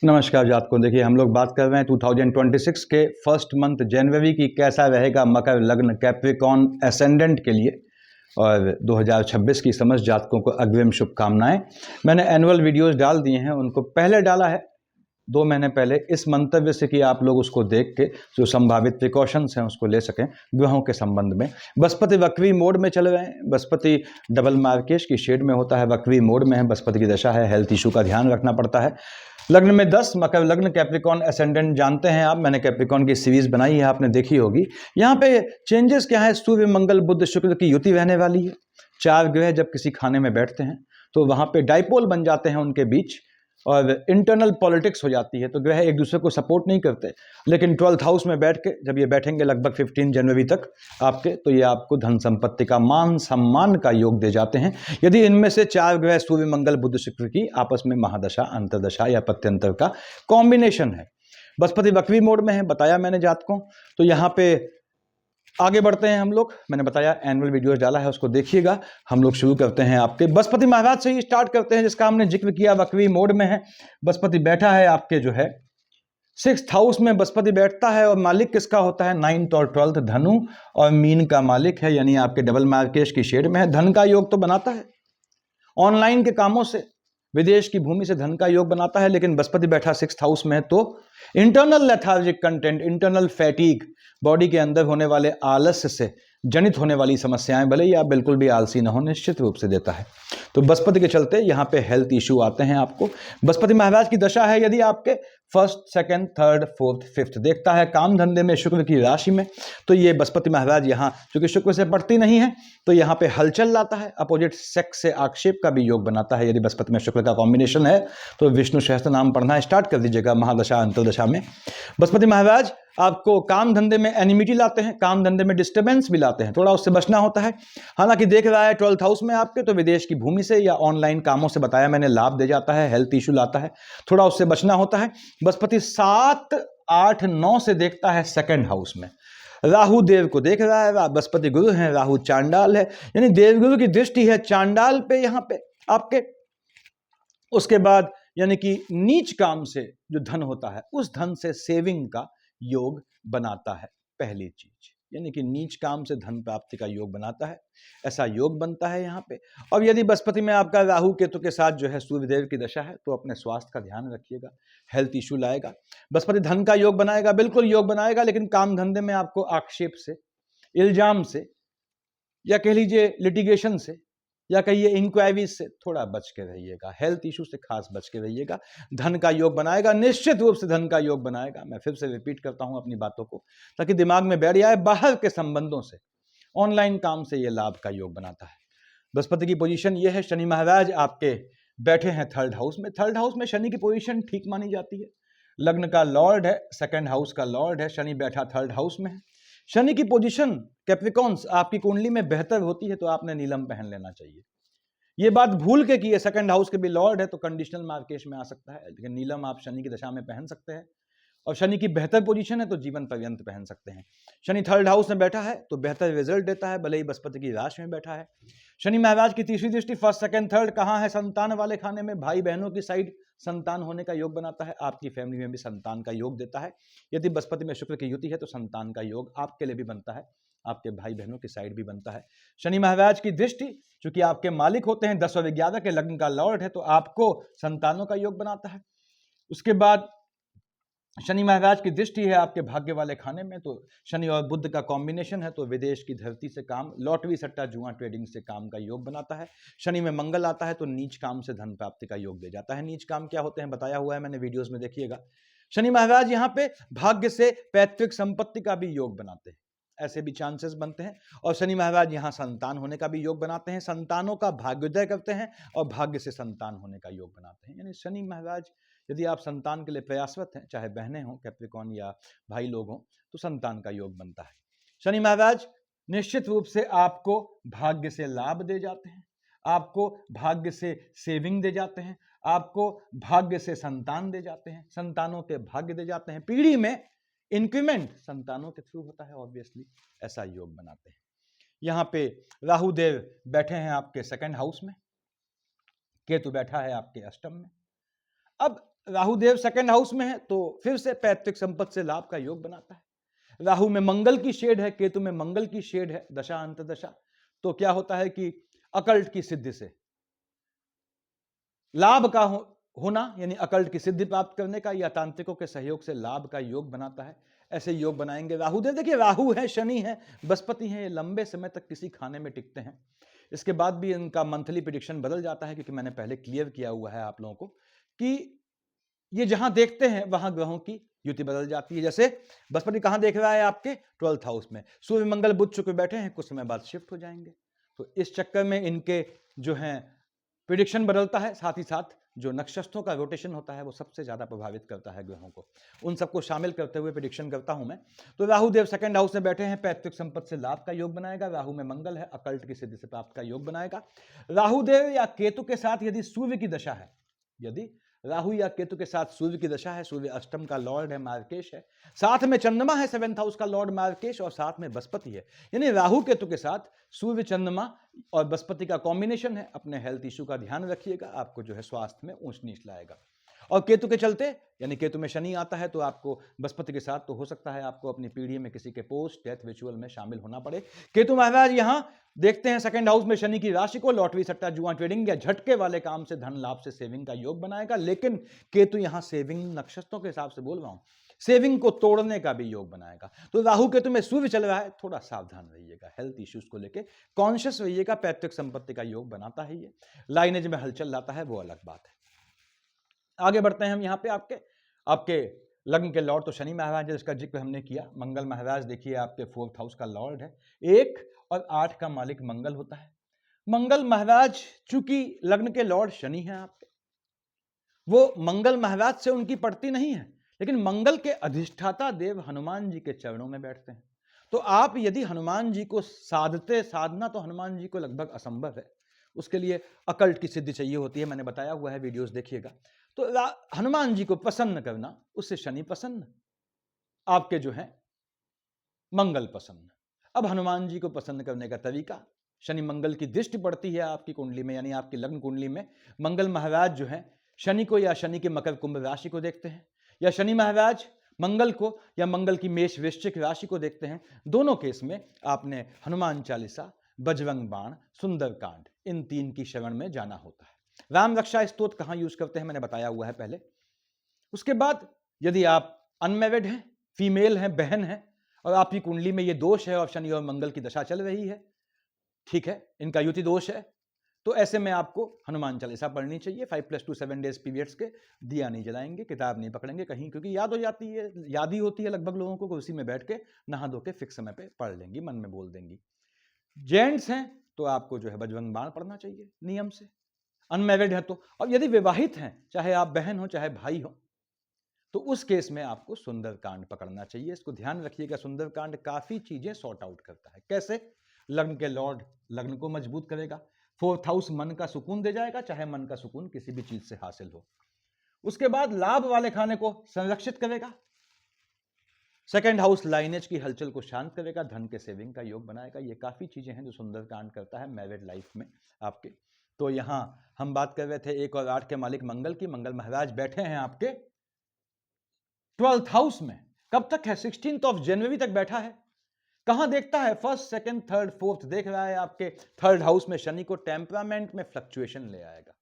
नमस्कार जातकों। देखिए, हम लोग बात कर रहे हैं 2026 के फर्स्ट मंथ जनवरी की कैसा रहेगा मकर लग्न कैप्रिकॉन एसेंडेंट के लिए, और 2026 की समस्त जातकों को अग्रिम शुभकामनाएं। मैंने एनुअल वीडियोस डाल दिए हैं, उनको पहले डाला है 2 महीने पहले इस मंतव्य से कि आप लोग उसको देख के जो संभावित प्रिकॉशंस हैं उसको ले सकें ग्रहों के संबंध में। बृहस्पति वक्री मोड में चल रहे हैं। बृहस्पति डबल मार्केश की शेड में होता है, वक्री मोड में है, बृहस्पति की दशा है, हेल्थ इशू का ध्यान रखना पड़ता है। लग्न में 10, मकर लग्न, कैप्रिकॉन एसेंडेंट जानते हैं आप, मैंने कैप्रिकॉन की सीरीज बनाई है, आपने देखी होगी। यहाँ पे चेंजेस क्या है, सूर्य मंगल बुध शुक्र की युति रहने वाली है। 4 ग्रह जब किसी खाने में बैठते हैं तो वहां पे डाइपोल बन जाते हैं उनके बीच, और इंटरनल पॉलिटिक्स हो जाती है, तो ग्रह एक दूसरे को सपोर्ट नहीं करते। लेकिन 12th हाउस में बैठ के जब ये बैठेंगे लगभग 15 जनवरी तक आपके, तो ये आपको धन संपत्ति का, मान सम्मान का योग दे जाते हैं, यदि इनमें से 4 ग्रह सूर्य मंगल बुध शुक्र की आपस में महादशा, अंतरदशा या प्रत्यंतर का कॉम्बिनेशन है। बृहस्पति वक्री मोड में है, बताया मैंने जातकों। तो यहाँ पे आगे बढ़ते हैं हम लोग। मैंने बताया एनुअल वीडियोस डाला है, उसको देखिएगा। हम लोग शुरू करते हैं आपके बृहस्पति महाराज से ही स्टार्ट करते हैं, जिसका हमने जिक्र किया, वक्री मोड में है। बृहस्पति बैठा है आपके जो है 6th हाउस में बृहस्पति बैठता है, और मालिक किसका होता है, 9th और 12th, धनु और मीन का मालिक है, यानी आपके डबल मार्केश की शेड में है। धन का योग तो बनाता है, ऑनलाइन के कामों से, विदेश की भूमि से धन का योग बनाता है। लेकिन बृहस्पति बैठा 6th हाउस में तो internal lethargic content, internal fatigue, body के अंदर होने वाले आलस्य से जनित होने वाली समस्याएं, भले ही आप बिल्कुल भी आलसी न हो, निश्चित रूप से देता है। तो बृहस्पति के चलते यहाँ पे हेल्थ इशू आते हैं आपको। बृहस्पति महाराज की दशा है यदि आपके 1st, 2nd, 3rd, 4th, 5th देखता है काम धंधे में शुक्र की राशि में, तो ये बृहस्पति महाराज यहाँ चूंकि शुक्र से पड़ती नहीं है तो यहाँ पे हलचल लाता है, अपोजिट सेक्स से आक्षेप का भी योग बनाता है। यदि बृहस्पति में शुक्र का कॉम्बिनेशन है तो विष्णु सहस्त्र नाम पढ़ना स्टार्ट कर दीजिएगा महादशा अंतरदशा में। बृहस्पति महाराज आपको काम धंधे में एनिमिटी लाते हैं, काम धंधे में डिस्टर्बेंस भी लाते हैं, थोड़ा उससे बचना होता है। हालांकि देख रहा है 12th हाउस में आपके, तो विदेश की भूमि से या ऑनलाइन कामों से, बताया मैंने, लाभ दे जाता है, हेल्थ इशू लाता है, थोड़ा उससे बचना होता है। बृहस्पति 7, 8, 9 से देखता है 2nd हाउस में, राहु देव को देख रहा है। बृहस्पति गुरु है, राहु चांडाल है, यानी देवगुरु की दृष्टि है चांडाल पे यहाँ पे आपके। उसके बाद यानी कि नीच काम से जो धन होता है उस धन से सेविंग का योग बनाता है, पहली चीज, यानी कि नीच काम से धन प्राप्ति का योग बनाता है, ऐसा योग बनता है यहाँ पे। और यदि बृहस्पति में आपका राहु केतु के साथ जो है सूर्यदेव की दशा है, तो अपने स्वास्थ्य का ध्यान रखिएगा, हेल्थ इशू लाएगा। बृहस्पति धन का योग बनाएगा, बिल्कुल योग बनाएगा, लेकिन काम धंधे में आपको आक्षेप से, इल्जाम से, या कह लीजिए लिटिगेशन से, या कहिए इंक्वायरीज से थोड़ा बच के रहिएगा, हेल्थ इशू से खास बच के रहिएगा। धन का योग बनाएगा, निश्चित रूप से धन का योग बनाएगा। मैं फिर से रिपीट करता हूं अपनी बातों को ताकि दिमाग में बैठ जाए। बाहर के संबंधों से, ऑनलाइन काम से यह लाभ का योग बनाता है। बृहस्पति की पोजीशन यह है, शनि महाराज आपके बैठे हैं 3rd हाउस में। 3rd हाउस में शनि की पोजीशन ठीक मानी जाती है, लग्न का लॉर्ड है, 2nd हाउस का लॉर्ड है, शनि बैठा 3rd हाउस में है। शनि की पोजीशन कैप्रिकॉन्स आपकी कुंडली में बेहतर होती है तो आपने नीलम पहन लेना चाहिए। ये बात भूल के की है, 2nd हाउस के भी लॉर्ड है तो कंडीशनल मार्केश में आ सकता है, लेकिन नीलम आप शनि की दशा में पहन सकते हैं, और शनि की बेहतर पोजीशन है तो जीवन पर्यंत पहन सकते हैं। शनि 3rd हाउस में बैठा है तो बेहतर रिजल्ट देता है, भले ही बृहस्पति की राशि में बैठा है। शनि महाराज की तीसरी दृष्टि 1st, 2nd, 3rd कहाँ है, संतान वाले खाने में, भाई बहनों की साइड संतान होने का योग बनाता है, आपकी फैमिली में भी संतान का योग देता है। यदि बृहस्पति में शुक्र की युति है तो संतान का योग आपके लिए भी बनता है, आपके भाई बहनों की साइड भी बनता है। शनि महाराज की दृष्टि चूंकि आपके मालिक होते हैं 10 और 11 के, लग्न का लॉर्ड है, तो आपको संतानों का योग बनाता है। उसके बाद शनि महाराज की दृष्टि है आपके भाग्य वाले खाने में, तो शनि और बुध का कॉम्बिनेशन है तो विदेश की धरती से काम, लॉटरी सट्टा जुआ ट्रेडिंग से काम का योग बनाता है। शनि में मंगल आता है तो नीच काम से धन प्राप्ति का योग दे जाता है। नीच काम क्या होते हैं बताया हुआ है मैंने वीडियोस में, देखिएगा। शनि महाराज यहाँ पे भाग्य से पैतृक संपत्ति का भी योग बनाते हैं, ऐसे भी चांसेस बनते हैं। और शनि महाराज यहाँ संतान होने का भी योग बनाते हैं, संतानों का भाग्योदय करते हैं और भाग्य से संतान होने का योग बनाते हैं। यानी शनि महाराज, यदि आप संतान के लिए प्रयासरत हैं, चाहे बहनें हों कैप्रिकॉन या भाई लोग हों, तो संतान का योग बनता है। शनि महाराज निश्चित रूप से आपको भाग्य से लाभ दे जाते हैं, आपको भाग्य से सेविंग दे जाते हैं, आपको भाग्य से संतान दे जाते हैं, संतानों के भाग्य दे जाते हैं, पीढ़ी में इंक्रीमेंट संतानों के थ्रू होता है, ऑब्वियसली ऐसा योग बनाते हैं। यहां पे राहु देव बैठे हैं आपके 2nd हाउस में, केतु बैठा है आपके अष्टम में। अब राहु देव सेकंड हाउस में है तो फिर से पैतृक संपत्ति से लाभ का योग बनाता है। राहु में मंगल की शेड है, केतु में मंगल की शेड है, दशा अंत दशा, तो क्या होता है कि अकल्ट की सिद्धि से लाभ का होना, यानी अकल्ट की सिद्धि प्राप्त करने का या तांत्रिकों के सहयोग से लाभ का योग बनाता है। ऐसे योग बनाएंगे राहु देव। देखिए राहु है, शनि है, बृहस्पति है, ये लंबे समय तक किसी खाने में टिकते हैं। इसके बाद भी इनका मंथली प्रेडिक्शन बदल जाता है, क्योंकि मैंने पहले क्लियर किया हुआ है आप लोगों को कि ये जहां देखते हैं वहां ग्रहों की युति बदल जाती है। जैसे बृहस्पति कहां देख रहा है? आपके 12th हाउस में। सूर्य मंगल बुध शुक्र बैठे हैं, कुछ समय बाद शिफ्ट हो जाएंगे। तो इस चक्कर में इनके जो है प्रिडिक्शन बदलता है, साथ ही साथ जो नक्षत्रों का रोटेशन होता है वो सबसे ज्यादा प्रभावित करता है ग्रहों को। उन सबको शामिल करते हुए प्रिडिक्शन करता हूं मैं। तो राहु देव सेकंड हाउस में बैठे हैं, पैतृक संपत्ति से लाभ का योग बनाएगा। राहु में मंगल है, अकल्ट की सिद्धि से प्राप्त का योग बनाएगा। राहु देव या केतु के साथ यदि सूर्य की दशा है, यदि राहु या केतु के साथ सूर्य की दशा है, सूर्य अष्टम का लॉर्ड है, मार्केश है, साथ में चंद्रमा है 7th हाउस का लॉर्ड मार्केश, और साथ में बृहस्पति है, यानी राहु केतु के साथ सूर्य चंद्रमा और बृहस्पति का कॉम्बिनेशन है। अपने हेल्थ इशू का ध्यान रखिएगा, आपको जो है स्वास्थ्य में ऊंच नीच लाएगा। और केतु के चलते, यानी केतु में शनि आता है, तो आपको बृहस्पति के साथ तो हो सकता है आपको अपनी पीढ़ी में किसी के पोस्ट डेथ रिचुअल में शामिल होना पड़े। केतु महाराज यहां देखते हैं सेकंड हाउस में शनि की राशि को, लॉटरी सट्टा जुआ ट्रेडिंग या झटके वाले काम से धन लाभ से सेविंग का योग बनाएगा। लेकिन केतु यहां सेविंग नक्षत्रों के हिसाब से बोल रहा हूं, सेविंग को तोड़ने का भी योग बनाएगा। तो राहु केतु में सूर्य चल रहा है, थोड़ा सावधान रहिएगा, हेल्थ इश्यूज को लेके कॉन्शियस रहिएगा। पैतृक संपत्ति का योग बनाता है ये, लाइनेज में हलचल लाता है, वो अलग बात है। आगे बढ़ते हैं हम यहाँ पे आपके लग्न के लॉर्ड तो शनि महाराज है, जिसका जिक्र हमने किया। मंगल महाराज देखिए आपके 4th हाउस का लॉर्ड है, 1 और 8 का मालिक मंगल होता है। मंगल महाराज चूंकि लग्न के लॉर्ड शनि है आपके, वो मंगल महाराज से उनकी पड़ती नहीं है, लेकिन मंगल के अधिष्ठाता देव हनुमान जी के चरणों में बैठते हैं। तो आप यदि हनुमान जी को साधना तो हनुमान जी को लगभग असंभव है, उसके लिए अकल्ट की सिद्धि चाहिए होती है, मैंने बताया हुआ है, वीडियोस देखिएगा। तो हनुमान जी को प्रसन्न करना, उससे शनि प्रसन्न, आपके जो है मंगल प्रसन्न। अब हनुमान जी को प्रसन्न करने का तरीका, शनि मंगल की दृष्टि पड़ती है आपकी कुंडली में, यानी आपकी लग्न कुंडली में मंगल महाराज जो है शनि को या शनि के मकर कुंभ राशि को देखते हैं, या शनि महाराज मंगल को या मंगल की मेष वृश्चिक राशि को देखते हैं। दोनों केस में आपने हनुमान चालीसा, बजरंग बाण, सुंदरकांड, इन 3 की शरण में जाना होता है। राम रक्षा स्तोत्र कहां यूज करते हैं मैंने बताया हुआ है पहले। उसके बाद यदि आप अनमैरिड हैं, फीमेल हैं, बहन हैं, और आपकी कुंडली में ये दोष है और शनि और मंगल की दशा चल रही है, ठीक है, इनका युति दोष है, तो ऐसे में आपको हनुमान चालीसा पढ़नी चाहिए। 5+2 7 डेज पीरियड्स के, दिया नहीं जलाएंगे, किताब नहीं पकड़ेंगे कहीं, क्योंकि याद हो जाती है, याद ही होती है लगभग लोगों को, उसी में बैठ के नहा धो के फिक्स समय पे पढ़ लेंगी, मन में बोल देंगी। जेंट्स हैं तो आपको जो है बजरंग बाण पढ़ना चाहिए नियम से, अनमैरिड है तो। और यदि विवाहित हैं, चाहे आप बहन हो चाहे भाई हो, तो उस केस में आपको सुंदरकांड पकड़ना चाहिए। इसको ध्यान रखिएगा, सुंदरकांड काफी चीजें सॉर्ट आउट करता है। कैसे? लग्न के लॉर्ड लग्न को मजबूत करेगा, 4th हाउस मन का सुकून दे जाएगा, चाहे मन का सुकून किसी भी चीज से हासिल हो। उसके बाद लाभ वाले खाने को संरक्षित करेगा, 2nd हाउस लाइनेज की हलचल को शांत करेगा, धन के सेविंग का योग बनाएगा। ये काफी चीजें हैं जो सुंदरकांड करता है मैरिड लाइफ में आपके। तो यहां हम बात कर रहे थे 1 और 8 के मालिक मंगल की। मंगल महाराज बैठे हैं आपके 12th हाउस में। कब तक है? 16 जनवरी तक बैठा है। कहां देखता है? 1st, 2nd, 3rd, 4th देख रहा है आपके 3rd हाउस में शनि को। टेम्परामेंट में फ्लक्चुएशन ले आएगा।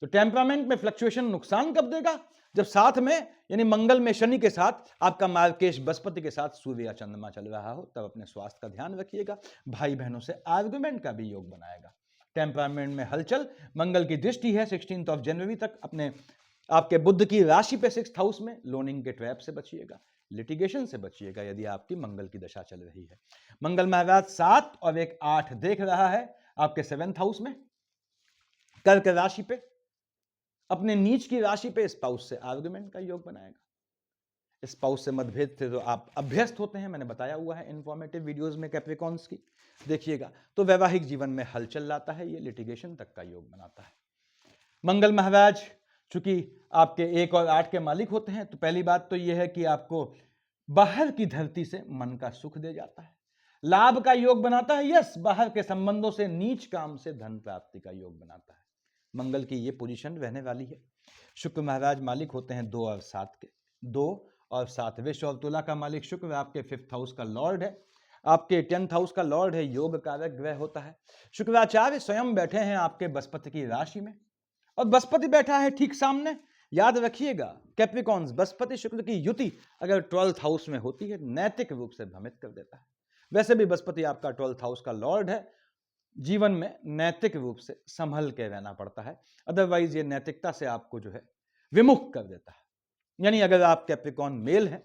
तो टेम्परामेंट में फ्लक्चुएशन नुकसान कब देगा? जब साथ में, यानी मंगल में शनि के साथ आपका मार्केश बृहस्पति के साथ सूर्य या चंद्रमा चल रहा हो, तब अपने स्वास्थ्य का ध्यान रखिएगा। भाई बहनों से आर्गुमेंट का भी योग बनाएगा। टेम्परामेंट में हलचल, मंगल की दृष्टि है 16 जनवरी तक अपने आपके बुध की राशि पे 6th हाउस में। लोनिंग के ट्रैप से बचिएगा, लिटिगेशन से बचिएगा यदि आपकी मंगल की दशा चल रही है। मंगल महाराज 7 और 1 8 देख रहा है आपके 7th हाउस में, कर्क राशि पे, अपने नीच की राशि पे स्पाउस से आर्गुमेंट का योग बनाएगा। स्पाउस से मतभेद थे तो आप अभ्यस्त होते हैं, मैंने बताया हुआ है इन्फॉर्मेटिव वीडियोस में कैप्रिकॉन्स की, देखिएगा। तो वैवाहिक जीवन में हलचल लाता है, ये लिटिगेशन तक का योग बनाता है। मंगल महाराज चूंकि आपके 1 और 8 के मालिक होते हैं, तो पहली बात तो यह है कि आपको बाहर की धरती से मन का सुख दे जाता है, लाभ का योग बनाता है। यस, बाहर के संबंधों से, नीच काम से धन प्राप्ति का योग बनाता है। मंगल की ये पोजीशन रहने वाली है। शुक्र महाराज मालिक होते हैं 2 और 7 के। 2 और 7 विश्व और तुला का मालिक शुक्र आपके 5th हाउस का लॉर्ड है, आपके 10th हाउस का लॉर्ड है, योग कारक ग्रह होता है। शुक्राचार्य स्वयं बैठे हैं आपके बृहस्पति की राशि में और बृहस्पति बैठा है ठीक सामने। याद रखिएगा कैप्रिकॉन्स, बृहस्पति शुक्र की युति अगर 12th हाउस में होती है नैतिक रूप से भ्रमित कर देता है। वैसे भी बृहस्पति आपका 12th हाउस का लॉर्ड है, जीवन में नैतिक रूप से संभल के रहना पड़ता है, अदरवाइज ये नैतिकता से आपको जो है विमुख कर देता है। यानी अगर आप कैप्रिकॉन मेल हैं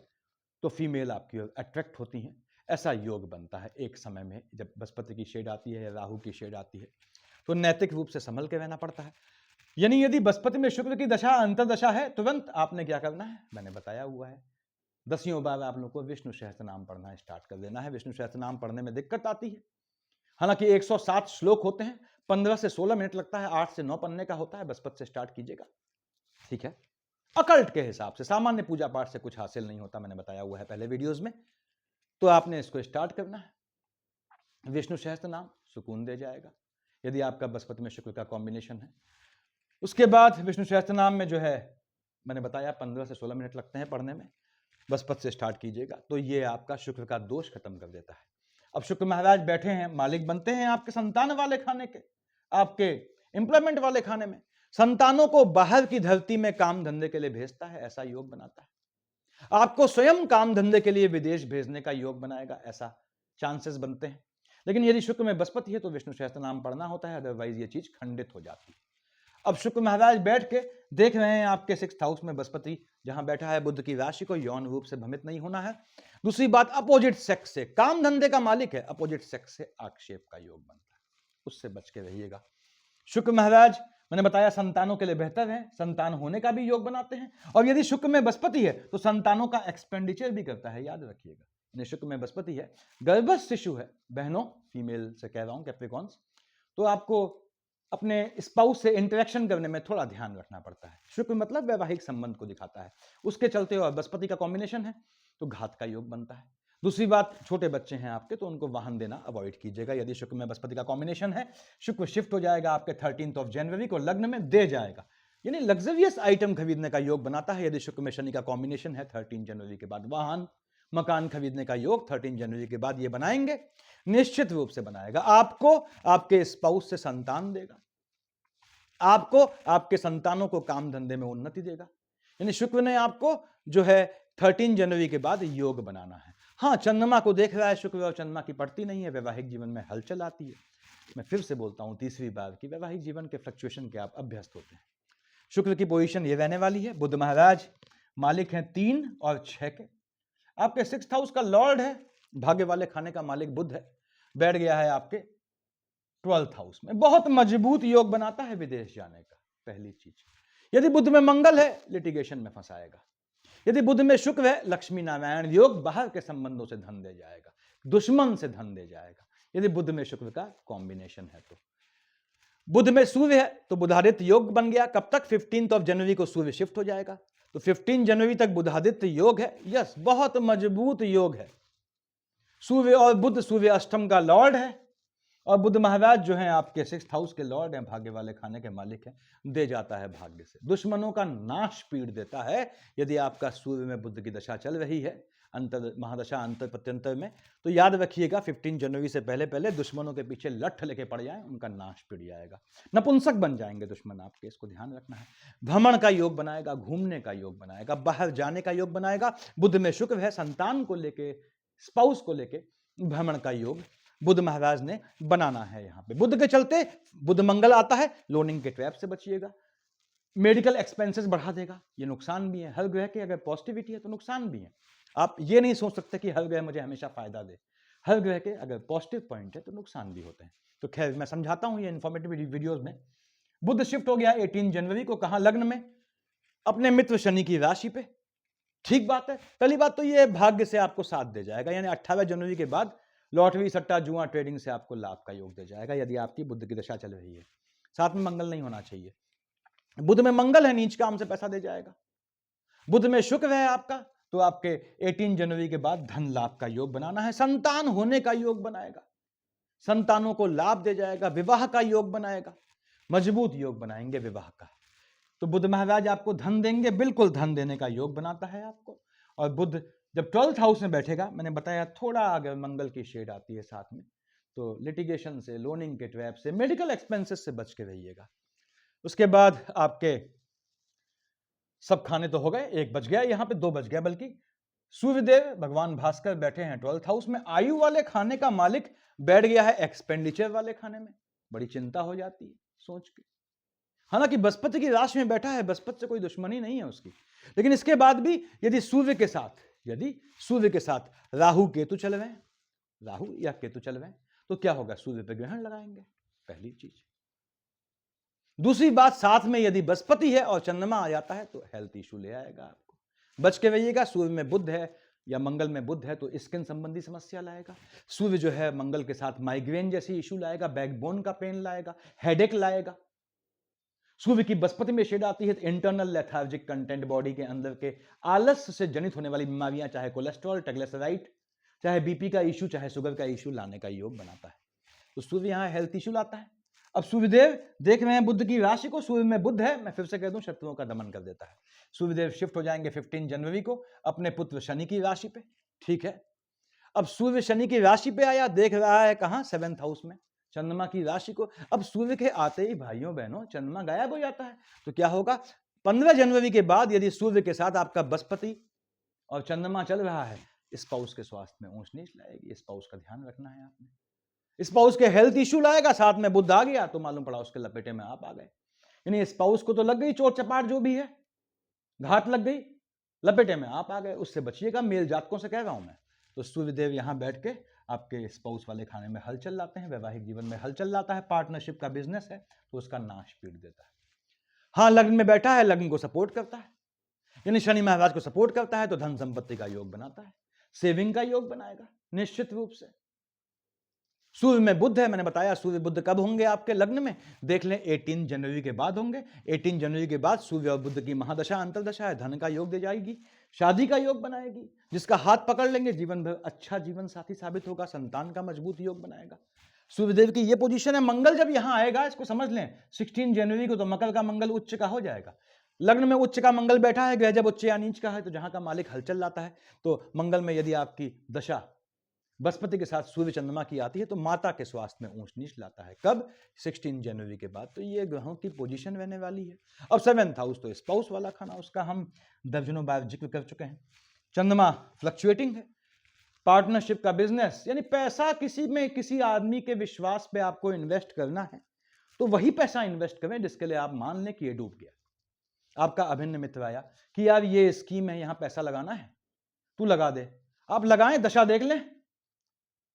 तो फीमेल आपकी ओर अट्रैक्ट होती हैं, ऐसा योग बनता है एक समय में। जब बृहस्पति की शेड आती है या राहु की शेड आती है तो नैतिक रूप से संभल के रहना पड़ता है। यानी यदि बृहस्पति में शुक्र की दशा अंतर्दशा है, तुरंत आपने क्या करना है, मैंने बताया हुआ है, 10वीं बार आप लोगों को विष्णु सहस्त्रनाम पढ़ना स्टार्ट कर देना है। विष्णु सहस्त्रनाम पढ़ने में दिक्कत आती है, हालांकि 107 श्लोक होते हैं, 15 से 16 मिनट लगता है, 8 से 9 पन्ने का होता है। बृहस्पति से स्टार्ट कीजिएगा, ठीक है। अकल्ट के हिसाब से, सामान्य पूजा पाठ से कुछ हासिल नहीं होता, मैंने बताया हुआ है पहले वीडियोस में। तो आपने इसको स्टार्ट करना है। विष्णु सहस्त्रनाम सुकून दे जाएगा यदि आपका बृहस्पति में शुक्र का कॉम्बिनेशन है। उसके बाद विष्णु सहस्त्रनाम में जो है मैंने बताया 15 से 16 मिनट लगते हैं पढ़ने में। बृहस्पति से स्टार्ट कीजिएगा तो ये आपका शुक्र का दोष खत्म कर देता है। अब शुक्र महाराज बैठे हैं, मालिक बनते हैं आपके संतान वाले खाने के, आपके एम्प्लॉयमेंट वाले खाने में। संतानों को बाहर की धरती में काम धंधे के लिए भेजता है, ऐसा योग बनाता है। आपको स्वयं काम धंधे के लिए विदेश भेजने का योग बनाएगा, ऐसा चांसेस बनते हैं। लेकिन यदि शुक्र में बृहस्पति है तो विष्णु सहस्त्रनाम पढ़ना होता है, अदरवाइज ये चीज खंडित हो जाती है। अब शुक्र महाराज बैठ के देख रहे हैं आपके 6th हाउस में बृहस्पति जहां बैठा है बुध की राशि को, यौन रूप से भ्रमित नहीं होना है। दूसरी बात, अपोजिट सेक्स से, काम धंधे का मालिक है, अपोजिट सेक्स से आक्षेप का योग बनता है, उससे बच के रहिएगा। शुक्र महाराज मैंने बताया संतानों के लिए बेहतर है, संतान होने का भी योग बनाते हैं। और यदि शुक्र में बृहस्पति है तो संतानों का एक्सपेंडिचर भी करता है, याद रखिएगा। यानी शुक्र में बृहस्पति है, गर्भस्थ शिशु है, बहनों फीमेल से कह रहा हूं कैप्रिकॉन्स, तो आपको अपने स्पाउस से इंटरेक्शन करने में थोड़ा ध्यान रखना पड़ता है। शुक्र मतलब वैवाहिक संबंध को दिखाता है, उसके चलते और बृहस्पति का कॉम्बिनेशन है तो घात का योग बनता है। दूसरी बात, छोटे बच्चे हैं आपके तो उनको वाहन देना अवॉइड कीजिएगा। यदि शुक्र में बृहस्पति का कॉम्बिनेशन है, शुक्र शिफ्ट हो जाएगा आपके 13 जनवरी को, लग्न में दे जाएगा, यानी लग्जरियस आइटम खरीदने का योग बनाता है। यदि शुक्र में शनि का कॉम्बिनेशन है 13 जनवरी के बाद वाहन मकान खरीदने का योग 13 जनवरी के बाद ये बनाएंगे, निश्चित रूप से बनाएगा। आपको आपके स्पाउस से संतान देगा, आपको आपके संतानों को काम धंधे में उन्नति देगा। यानी शुक्र ने आपको जो है 13 जनवरी के बाद योग बनाना है। हाँ, चंद्रमा को देख रहा है शुक्र और चंद्रमा की पड़ती नहीं है, वैवाहिक जीवन में हलचल आती है। मैं फिर से बोलता हूं तीसरी बार कि वैवाहिक जीवन के फ्लक्चुएशन के आप अभ्यस्त होते हैं। शुक्र की पोजीशन ये रहने वाली है। बुध महाराज मालिक हैं 3 और 6 के, आपके 6th हाउस का लॉर्ड है, भाग्य वाले खाने का मालिक बुध है, बैठ गया है आपके 12th हाउस में। बहुत मजबूत योग बनाता है विदेश जाने का। पहली चीज, यदि बुध में मंगल है लिटिगेशन में फंसाएगा। यदि बुध में शुक्र है लक्ष्मी नारायण योग, बाहर के संबंधों से धन दे जाएगा, दुश्मन से धन दे जाएगा। यदि बुध में शुक्र का कॉम्बिनेशन है तो बुध में सूर्य है तो बुधादित्य योग बन गया। कब तक? 15 जनवरी को सूर्य शिफ्ट हो जाएगा, तो 15 जनवरी तक बुधादित्य योग है। यस, बहुत मजबूत योग है। सूर्य और बुध, सूर्य अष्टम का लॉर्ड है और बुध महाराज जो हैं आपके 6th हाउस के लॉर्ड हैं, भाग्य वाले खाने के मालिक हैं, दे जाता है भाग्य से, दुश्मनों का नाश पीड़ देता है। यदि आपका सूर्य में बुध की दशा चल रही है, अंतर महादशा अंतर प्रत्यंतर में, तो याद रखिएगा 15 जनवरी से पहले पहले दुश्मनों के पीछे लठ लेके पड़ जाए, उनका नाश पीड़ जाएगा, नपुंसक बन जाएंगे दुश्मन आपके, इसको ध्यान रखना है। भ्रमण का योग बनाएगा, घूमने का योग बनाएगा, बाहर जाने का योग बनाएगा। बुध में शुक्र है, संतान को लेके, स्पाउस को लेके भ्रमण का योग बुध महाराज ने बनाना है। यहां पे बुध के चलते बुध मंगल आता है, लोनिंग के ट्रैप से बचिएगा। मेडिकल एक्सपेंसेस बढ़ा देगा, ये नुकसान भी है। हर ग्रह के अगर पॉजिटिविटी है तो नुकसान भी है। आप ये नहीं सोच सकते कि हर ग्रह मुझे हमेशा फायदा दे। हर ग्रह के अगर पॉजिटिव पॉइंट है तो नुकसान भी होते हैं। तो खैर मैं समझाता हूं ये इन्फॉर्मेटिव वीडियोज में। बुध शिफ्ट हो गया 18 जनवरी को, कहां? लग्न में, अपने मित्र शनि की राशि पे। ठीक बात है। पहली बात तो ये भाग्य से आपको साथ दे जाएगा, यानी 18 जनवरी के बाद लॉटरी सट्टा जुआ ट्रेडिंग से आपको लाभ का योग दे जाएगा, यदि आपकी बुध की दशा चल रही है। साथ में मंगल नहीं होना चाहिए। बुध में मंगल है, नीच काम से पैसा दे जाएगा। बुध में शुक्र है आपका, तो आपके 18 जनवरी के बाद धन लाभ का योग बनाना है। संतान होने का योग बनाएगा, संतानों को लाभ दे जाएगा। विवाह का योग बनाएगा, मजबूत योग बनाएंगे विवाह का। तो बुध महाराज आपको धन देंगे, बिल्कुल धन देने का योग बनाता है आपको। और बुध जब 12th हाउस में बैठेगा, मैंने बताया थोड़ा अगर मंगल की शेड आती है साथ में, तो लिटिगेशन से, लोनिंग के ट्रैप से, मेडिकल एक्सपेंसेस से बच के रहिएगा। उसके बाद आपके सब खाने तो हो गए, एक बच गया, यहां पे दो बच गया, बल्कि सूर्यदेव भगवान भास्कर बैठे हैं 12th हाउस में। आयु वाले खाने का मालिक बैठ गया है एक्सपेंडिचर वाले खाने में। बड़ी चिंता हो जाती है सोच के। हालांकि बृहस्पति की राशि में बैठा है, बृहस्पति से कोई दुश्मनी नहीं है उसकी, लेकिन इसके बाद भी यदि सूर्य के साथ राहु केतु चल रहे हैं, राहु या केतु चल रहे हैं, तो क्या होगा? सूर्य पे ग्रहण लगाएंगे, पहली चीज। दूसरी बात, साथ में यदि बृहस्पति है और चंद्रमा आ जाता है तो हेल्थ इशू ले आएगा आपको, बच के रहिएगा। सूर्य में बुध है या मंगल में बुध है तो स्किन संबंधी समस्या लाएगा। सूर्य जो है मंगल के साथ माइग्रेन जैसी इशू लाएगा, बैकबोन का पेन लाएगा, हेडेक लाएगा। सूर्य की बृहस्पति में शेड आती है तो इंटरनल लेथार्जिक कंटेंट, बॉडी के अंदर के आलस्य से जनित होने वाली बीमारियां, चाहे कोलेस्ट्रॉल, ट्राइग्लिसराइड, चाहे बीपी का इशू, चाहे शुगर का इशू लाने का योग बनाता है। तो सूर्य यहां हेल्थ इशू लाता है। अब सूर्यदेव देख रहे हैं बुध की राशि को, सूर्य में बुध है, मैं फिर से कह दूं, शत्रुओं का दमन कर देता है। सूर्यदेव शिफ्ट हो जाएंगे 15 जनवरी को अपने पुत्र शनि की राशि पे, ठीक है। अब सूर्य शनि की राशि पे आया, देख रहा है कहां? 7th हाउस में, चंद्रमा की राशि को। अब सूर्य के आते ही भाइयों बहनों चंद्रमा गायब हो जाता है, तो क्या होगा? 15 जनवरी के बाद यदि सूर्य के साथ आपका बृहस्पति और चंद्रमा चल रहा है, स्पाउस के स्वास्थ्य में ऊंच नीच लाएगी, स्पाउस का ध्यान रखना है आपने। स्पाउस के हेल्थ इश्यू लाएगा, साथ में बुध आ गया तो मालूम पड़ा उसके लपेटे में आप आ गए। यानी स्पाउस को तो लग गई चोट चपाट, जो भी है घात लग गई, लपेटे में आप आ गए, उससे बचिएगा। मेल जातकों से कह रहा हूं मैं। तो सूर्यदेव यहां बैठ के आपके स्पाउस वाले खाने में हलचल लाते हैं, वैवाहिक जीवन में हलचल लाता है, पार्टनरशिप का बिजनेस है तो उसका नाश पीट देता है। हाँ, लग्न में बैठा है, लग्न को सपोर्ट करता है, यानी शनि महाराज को सपोर्ट करता है तो धन संपत्ति का योग बनाता है, सेविंग का योग बनाएगा निश्चित रूप से। सूर्य में बुध है, मैंने बताया सूर्य बुध कब होंगे आपके लग्न में, देख लें 18 जनवरी के बाद होंगे। 18 जनवरी के बाद सूर्य और बुध की महादशा अंतरदशा है, धन का योग दे जाएगी, शादी का योग बनाएगी, जिसका हाथ पकड़ लेंगे जीवन भर अच्छा जीवन साथी साबित होगा, संतान का मजबूत योग बनाएगा। सूर्यदेव की ये पोजीशन है। मंगल जब यहां आएगा, इसको समझ लें 16 जनवरी को, तो मकर का मंगल उच्च का हो जाएगा। लग्न में उच्च का मंगल बैठा है, ग्रह जब उच्च या नीच का है तो जहां का मालिक हलचल लाता है। तो मंगल में यदि आपकी दशा बृहस्पति के साथ सूर्य चंद्रमा की आती है तो माता के स्वास्थ्य में ऊंच नीच लाता है। कब? 16 जनवरी के बाद। तो ये ग्रहों की पोजीशन रहने वाली है। अब 7th हाउस तो स्पाउस वाला खाना, उसका हम दर्जनों बार जिक्र कर चुके हैं। चंद्रमा फ्लक्चुएटिंग है, पार्टनरशिप का बिजनेस, यानी पैसा किसी में, किसी आदमी के विश्वास पे आपको इन्वेस्ट करना है तो वही पैसा इन्वेस्ट करें जिसके लिए आप मान लें कि ये डूब गया। आपका अभिन्न मित्र आया कि यार ये स्कीम है, यहां पैसा लगाना है, तू लगा दे। आप लगाएं, दशा देख लें,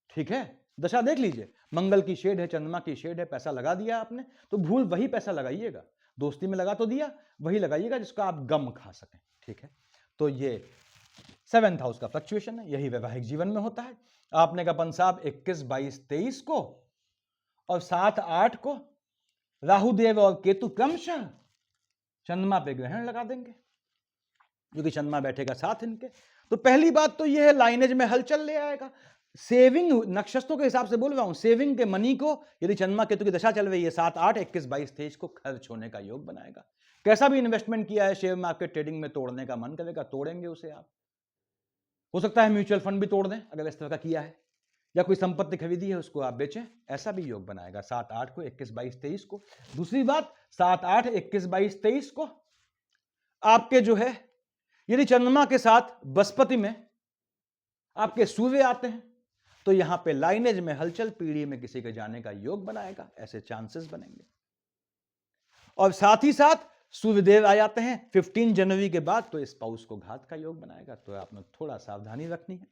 ठीक है, दशा देख लीजिए, मंगल की शेड है, चंद्रमा की शेड है, पैसा लगा दिया आपने तो भूल वही पैसा लगाइएगा। दोस्ती में लगा तो दिया, वही लगाइएगा जिसका आप गम खा सकें, ठीक है। तो ये 7th हाउस का फ्लक्चुएशन है, यही वैवाहिक जीवन में होता है। आपने कहा साहब 21, 22, 23 को और 7, 8 को राहुदेव और केतु क्रमशः चंद्रमा पे ग्रहण लगा देंगे, क्योंकि चंद्रमा बैठेगा साथ इनके। तो पहली बात तो यह है, लाइनेज में हलचल ले आएगा। सेविंग नक्षत्रों के हिसाब से बोल रहा हूं, सेविंग के मनी को यदि चंद्रमा केतु की दशा चल रही है 7, 8, 21, 22, 23 को खर्च होने का योग बनाएगा। कैसा भी इन्वेस्टमेंट किया है शेयर मार्केट ट्रेडिंग में, तोड़ने का मन करेगा, तोड़ेंगे उसे आप। हो सकता है म्यूचुअल फंड भी तोड़ दें अगर इस तरह का किया है, या कोई संपत्ति खरीदी है उसको आप बेचें, ऐसा भी योग बनाएगा 7, 8 को, 21, 22, 23 को। दूसरी बात, 7, 8, 21, 22, 23 को आपके जो है, यदि चंद्रमा के साथ बृहस्पति में आपके सूर्य आते हैं तो यहां पे लाइनेज में हलचल, पीढ़ी में किसी के जाने का योग बनाएगा, ऐसे चांसेस बनेंगे। और साथ ही साथ सूर्यदेव आ जाते हैं 15 जनवरी के बाद तो स्पाउस को घात का योग बनाएगा, तो आपने थोड़ा सावधानी रखनी है।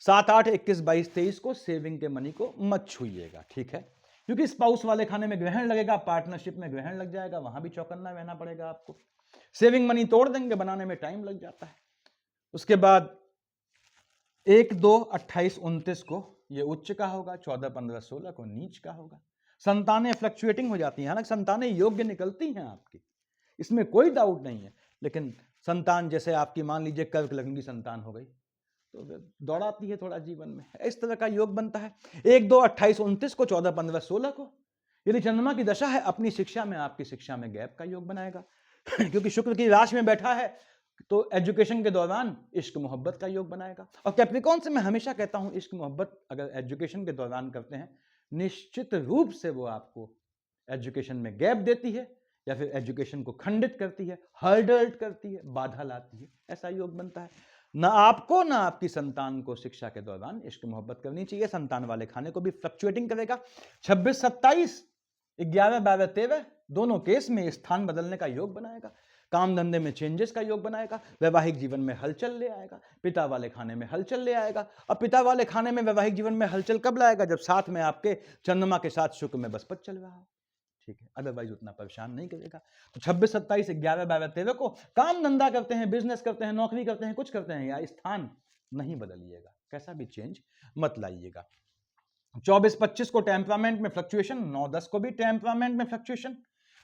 7, 8, 21, 22, 23 को सेविंग के मनी को मत छूइएगा, ठीक है, क्योंकि स्पाउस वाले खाने में ग्रहण लगेगा, पार्टनरशिप में ग्रहण लग जाएगा, वहां भी चौकन्ना रहना पड़ेगा आपको। सेविंग मनी तोड़ देंगे, बनाने में टाइम लग जाता है। उसके बाद 1, 2, 28, 29 को ये उच्च का होगा, 14, 15, 16 को नीच का होगा। संतानें फ्लक्चुएटिंग हो जाती हैं, हालांकि संतानें योग्य निकलती हैं आपकी, इसमें कोई डाउट नहीं है, लेकिन संतान जैसे आपकी मान लीजिए कर्क लग्न की संतान हो गई तो दौड़ाती है थोड़ा जीवन में, इस तरह का योग बनता है। 1, 2, 28, 29 को, 14, 15, 16 को यदि चंद्रमा की दशा है, अपनी शिक्षा में, आपकी शिक्षा में गैप का योग बनाएगा। क्योंकि शुक्र की राशि में बैठा है तो एजुकेशन के दौरान इश्क मोहब्बत का योग बनाएगा। और कैप्रिकॉर्न से मैं हमेशा कहता हूं, इश्क मोहब्बत अगर एजुकेशन के दौरान करते हैं, निश्चित रूप से वो आपको एजुकेशन में गैप देती है या फिर एजुकेशन को खंडित करती है, हर्डल्ड करती है, बाधा लाती है। ऐसा योग बनता है। ना आपको ना आपकी संतान को शिक्षा के दौरान इश्क मोहब्बत करनी चाहिए। संतान वाले खाने को भी फ्लक्चुएटिंग करेगा। 26, 27, 11, 12, 13 दोनों केस में स्थान बदलने का योग बनाएगा। काम धंधे में चेंजेस का योग बनाएगा। वैवाहिक जीवन में हलचल ले आएगा। पिता वाले खाने में हलचल ले आएगा। और पिता वाले खाने में वैवाहिक जीवन में हलचल कब लाएगा? जब साथ में आपके चंद्रमा के साथ शुक्र में बृहस्पति चल रहा हो। ठीक है, अदरवाइज उतना परेशान नहीं करेगा। तो 26, 27, 11, 12, 13 को काम धंधा करते हैं, बिजनेस करते हैं, नौकरी करते हैं, कुछ करते हैं, या स्थान नहीं बदलिएगा, कैसा भी चेंज मत लाइएगा। 24, 25 को टेम्परामेंट में फ्लक्चुएशन, 9, 10 को भी टेम्परामेंट में फ्लक्चुएशन।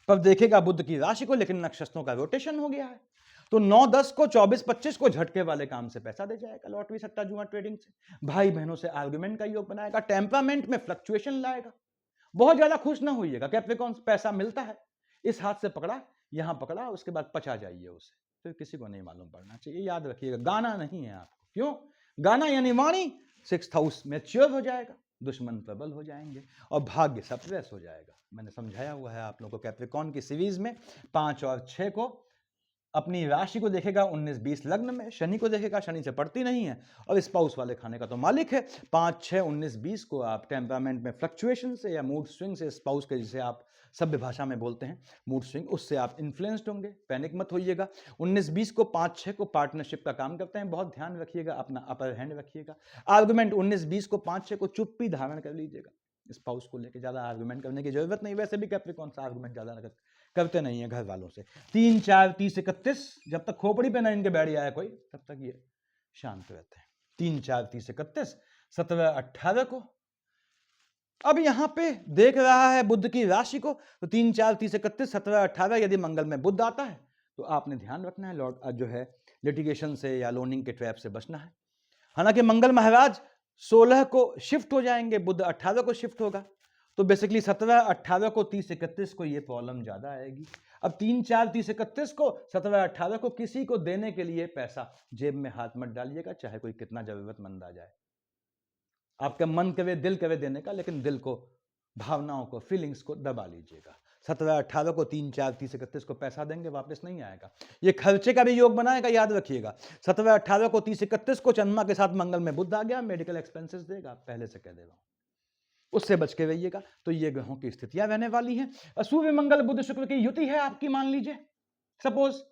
पर देखेगा बुध की राशि को, लेकिन नक्षत्रों का रोटेशन हो गया है। तो 9, 10 को, 24, 25 को झटके वाले काम से पैसा दे जाएगा, लॉटरी, सट्टा, जुआ, ट्रेडिंग से। भाई बहनों से आर्गुमेंट का योग बनाएगा। टेम्परामेंट में फ्लक्चुएशन लाएगा। बहुत ज्यादा खुश ना होइएगा। कैप्रिकॉर्न, पैसा मिलता है, इस हाथ से पकड़ा, यहां पकड़ा, उसके बाद पचा जाइए उसे, फिर किसी को नहीं मालूम पड़ना चाहिए। याद रखिएगा, गाना नहीं है आपको। क्यों? गाना यानी वाणी 6th हाउस मैच्योर हो जाएगा, दुश्मन प्रबल हो जाएंगे और भाग्य सप्रेस हो जाएगा। मैंने समझाया हुआ है आप लोगों को कैप्रिकॉर्न की सीरीज में। 5 और 6 को अपनी राशि को देखेगा 19, 20 लग्न में, शनि को देखेगा, शनि से पड़ती नहीं है, और स्पाउस वाले खाने का तो मालिक है। 5, 6, 19, 20 को आप टेम्परामेंट में फ्लक्चुएशन से या मूड स्विंग से, स्पाउस के जिसे आप सभ्य भाषा में बोलते हैं मूड स्विंग, उससे आप इन्फ्लुएंस्ड होंगे। पैनिक मत होइएगा। 19, 20 को 5, 6 को पार्टनरशिप का काम करते हैं, बहुत ध्यान रखिएगा, अपना अपर हैंड रखिएगा। आर्गुमेंट 19, 20 को, 5, 6 को चुप्पी धारण कर लीजिएगा। स्पाउस को लेकर ज्यादा आर्गुमेंट करने की जरूरत नहीं। वैसे भी कैप्रिकॉर्न सा आर्गुमेंट ज्यादा करते नहीं है घर वालों से। 3, 4, 30, 31, जब तक खोपड़ी पे ना इनके बैठ आया कोई, तब तक ये शांत रहते हैं। 3, 4, 30, 31, 17, 18 को अब यहां पे देख रहा है बुध की राशि को, तो 3, 4, 30, 31, 17, 18 यदि मंगल में बुध आता है तो आपने ध्यान रखना है, लॉर्ड जो है लिटिगेशन से या लोनिंग के ट्रैप से बचना है। हालांकि मंगल महाराज 16 को शिफ्ट हो जाएंगे, बुध 18 को शिफ्ट होगा, तो बेसिकली 17, 18 को, 30, 31 को ये प्रॉब्लम ज्यादा आएगी। अब 3, 4, 30, 31 को, 17, 18 को किसी को देने के लिए पैसा जेब में हाथ मत डालिएगा, चाहे कोई कितना जरूरतमंद आ जाए। आपका मन करे, दिल करे देने का, लेकिन दिल को, भावनाओं को, फीलिंग्स को दबा लीजिएगा। 17, 18 को, 3, 4, 30, 31 को पैसा देंगे, वापस नहीं आएगा। ये खर्चे का भी योग बनाएगा, याद रखिएगा। 17, 18 को, 30, 31 को चंद्रमा के साथ मंगल में बुध आ गया, मेडिकल एक्सपेंसेस देगा, पहले से कह दे रहा हूं, उससे बच के रहिएगा। तो ये ग्रहों की स्थितियां रहने वाली हैं। सूर्य मंगल बुध शुक्र की युति है आपकी, मान लीजिए सपोज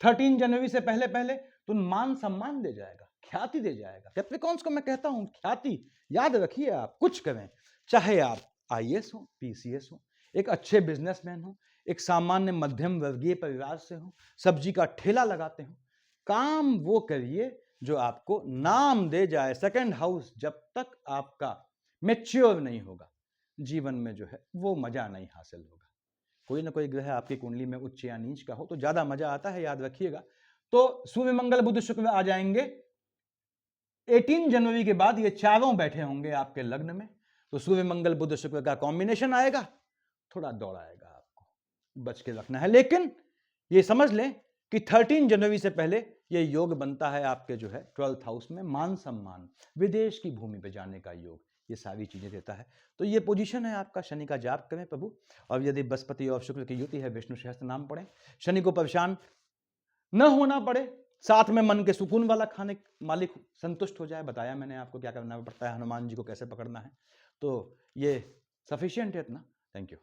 13 जनवरी से पहले पहले, तो मान सम्मान दे जाएगा, ख्याति दे जाएगा। कैप्रिकॉर्न्स को मैं कहता हूं, ख्याति याद रखिए। आप कुछ करें, चाहे आप IAS हो, PCS हो, एक अच्छे बिजनेसमैन हो, एक सामान्य मध्यम वर्गीय परिवार से हो, सब्जी का ठेला लगाते हो, काम वो करिए जो आपको नाम दे जाए। सेकंड हाउस जब तक आपका मैच्योर नहीं होगा, जीवन में जो है वो मजा नहीं हासिल होगा। कोई ना कोई ग्रह आपकी कुंडली में उच्च या नीच का हो तो ज्यादा मजा आता है, याद रखिएगा। तो सूर्य मंगल बुध शुक्र आ जाएंगे 18 जनवरी के बाद, ये चारों बैठे होंगे आपके लग्न में। तो सूर्य मंगल बुध शुक्र का कॉम्बिनेशन आएगा, थोड़ा दौड़ाएगा, आपको बच के रखना है। लेकिन ये समझ लें कि 13 जनवरी से पहले ये योग बनता है आपके जो है 12th हाउस में, मान सम्मान, विदेश की भूमि पे जाने का योग, ये सारी चीजें देता है। तो ये पोजीशन है आपका। शनि का जाप करें प्रभु, और यदि बृहस्पति और शुक्र की युति है, विष्णु सहस्त्र नाम पढ़ें, शनि को परेशान न होना पड़े, साथ में मन के सुकून वाला खाने, मालिक संतुष्ट हो जाए। बताया मैंने आपको क्या करना पड़ता है, हनुमान जी को कैसे पकड़ना है, तो ये सफिशिएंट है इतना। Thank you.